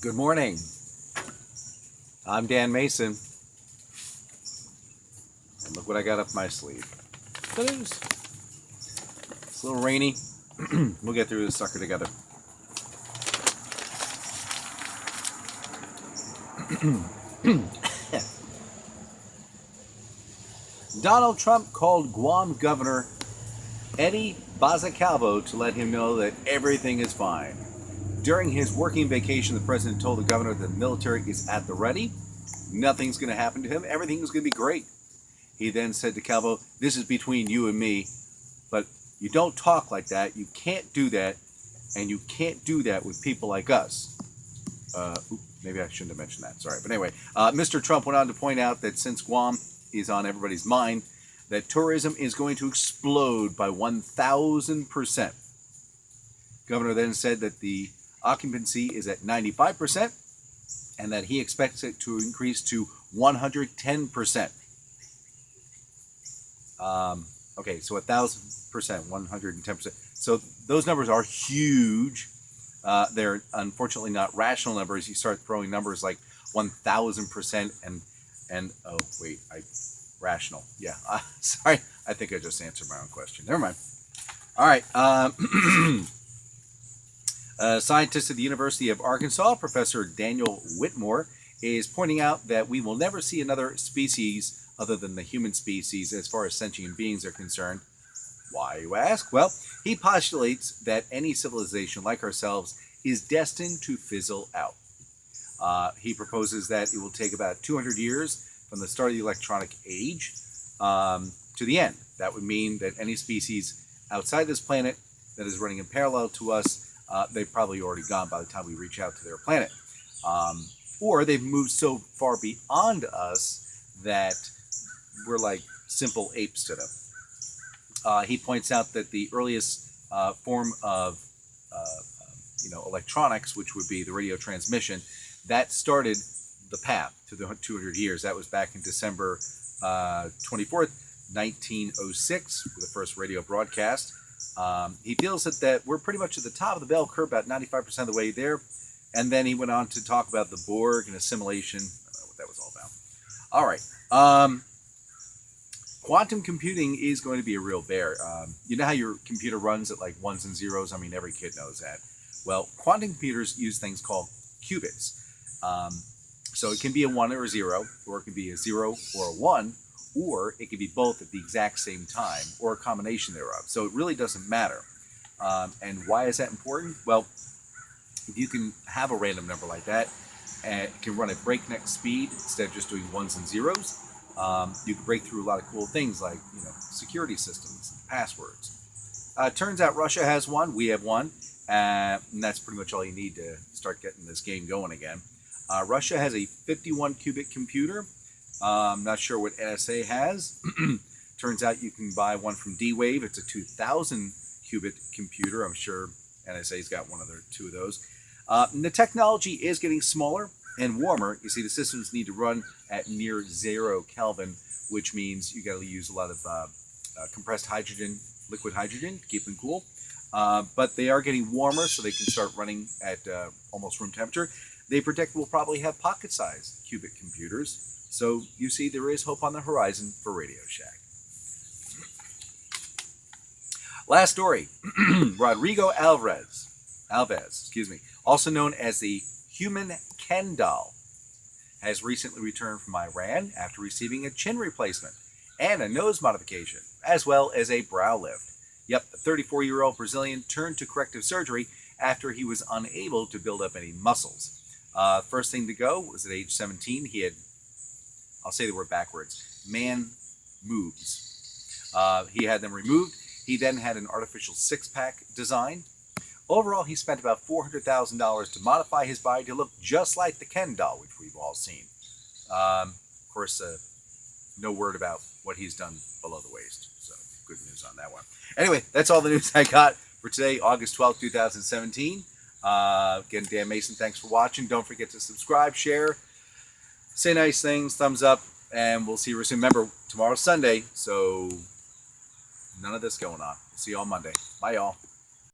Good morning. I'm Dan Mayson. And look what I got up my sleeve. It is. It's a little rainy. We'll get through this sucker together. Donald Trump called Guam Governor Eddie Bazacalvo to let him know that everything is fine. During his working vacation, the president told the governor that the military is at the ready. Nothing's going to happen to him. Everything's going to be great. He then said to Calvo, "This is between you and me, but you don't talk like that. You can't do that, and you can't do that with people like us." Maybe I shouldn't have mentioned that. Sorry. But anyway, Mr. Trump went on to point out that since Guam is on everybody's mind, that tourism is going to explode by 1,000%. Governor then said that the occupancy is at 95% and that he expects it to increase to 110%. Okay, so 1,000%, 110%. So those numbers are huge. They're unfortunately not rational numbers. You start throwing numbers like 1,000% and oh wait, rational. Yeah, sorry. I think I just answered my own question. Never mind. All right. Scientist at the University of Arkansas, Professor Daniel Whitmore, is pointing out that we will never see another species other than the human species as far as sentient beings are concerned. Why, you ask? Well, he postulates that any civilization like ourselves is destined to fizzle out. He proposes that it will take about 200 years from the start of the electronic age to the end. That would mean that any species outside this planet that is running in parallel to us, they've probably already gone by the time we reach out to their planet. Or they've moved so far beyond us that we're like simple apes to them. He points out that the earliest form of electronics, which would be the radio transmission, that started the path to the 200 years. That was back in December 24th, 1906, with the first radio broadcast. He feels that we're pretty much at the top of the bell curve, about 95% of the way there. And then he went on to talk about the Borg and assimilation. I don't know what that was all about. All right. Quantum computing is going to be a real bear. You know how your computer runs at like ones and zeros? I mean, every kid knows that. Well, quantum computers use things called qubits. So it can be a 1 or a 0, or it can be a 0 or a 1, or it can be both at the exact same time, or a combination thereof. So it really doesn't matter. And why is that important? Well, if you can have a random number like that, and it can run at breakneck speed instead of just doing ones and zeros, you can break through a lot of cool things like security systems, passwords. Turns out Russia has one, we have one, and that's pretty much all you need to start getting this game going again. Russia has a 51 qubit computer. I'm not sure what NSA has. Turns out you can buy one from D-Wave. It's a 2,000 qubit computer. I'm sure NSA's got one of their two of those. And the technology is getting smaller and warmer. You see, the systems need to run at near 0 Kelvin, which means you got to use a lot of compressed hydrogen, liquid hydrogen to keep them cool. But they are getting warmer, so they can start running at almost room temperature. They predict we'll probably have pocket-sized qubit computers. So you see, there is hope on the horizon for Radio Shack. Last story. Rodrigo Alves, also known as the human Ken doll, has recently returned from Iran after receiving a chin replacement and a nose modification, as well as a brow lift. Yep, the 34-year-old Brazilian turned to corrective surgery after he was unable to build up any muscles. First thing to go was at age 17, he had, I'll say the word backwards, man moves. He had them removed. He then had an artificial six-pack designed. Overall, he spent about $400,000 to modify his body to look just like the Ken doll, which we've all seen. Of course, no word about what he's done below the waist. So good news on that one. Anyway, that's all the news I got for today, August 12th, 2017. Again, Dan Mayson, thanks for watching. Don't forget to subscribe, share, say nice things, thumbs up, and we'll see you soon. Remember, tomorrow's Sunday, so none of this going on. See you on Monday. Bye, y'all.